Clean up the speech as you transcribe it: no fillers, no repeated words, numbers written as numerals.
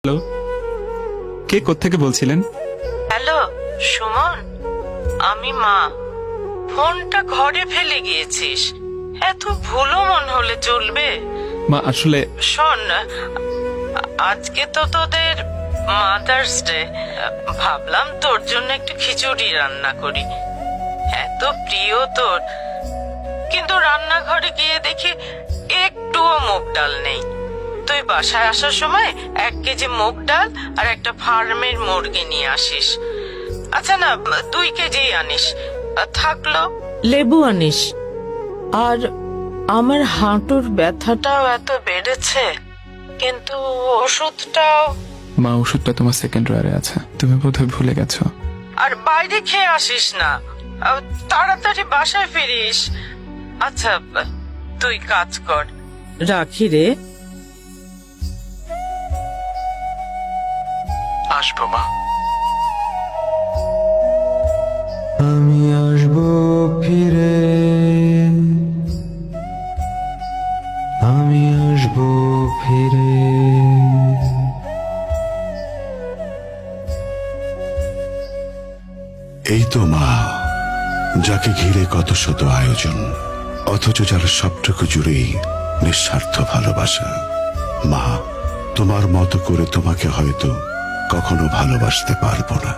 Hello, কে কোত্থেকে বলছিলেন? Hello Suman, আমি মা। ফোনটা ঘরে ফেলে গিয়েছিস, এত ভুলো মন হলে চলবে? মা আসলে শোন, আজকে তো তোদের মাদার্স ডে, ভাবলাম তোর জন্য একটু খিচুড়ি রান্না করি, এত প্রিয় তোর। কিন্তু রান্নাঘরে গিয়ে দেখি একটুও মুগ ডাল নেই। তুই বাসায় আসার সময় 1 কেজি মুগ ডাল আর একটা ফার্মের মুরগি নিয়ে আসিস। আচ্ছা না, 2 কেজি আনিস। থাকলো লেবু আনিস। আর আমার হাঁটুর ব্যথাটাও এত বেড়েছে, কিন্তু ওষুধটাও। মা, ওষুধটা তোমার সেকেন্ড ড্রয়ারে আছে, তুমি বোধহয় ভুলে গেছো। আর বাইরে খেয়ে আসিস না, তাড়াতাড়ি বাসায় ফিরিস। আচ্ছা তুই কাজ কর, রাখি রে। আসবো মা। আমি আসবো ফিরে, আমি আসবো ফিরে। এই তো মা, যাকে ঘিরে কত শত আয়োজন, অথচ যার সবটুকু জুড়েই নিঃস্বার্থ ভালোবাসা। মা, তোমার মতো করে তোমাকে হয়তো কখনো ভালোবাসতে পারবো না।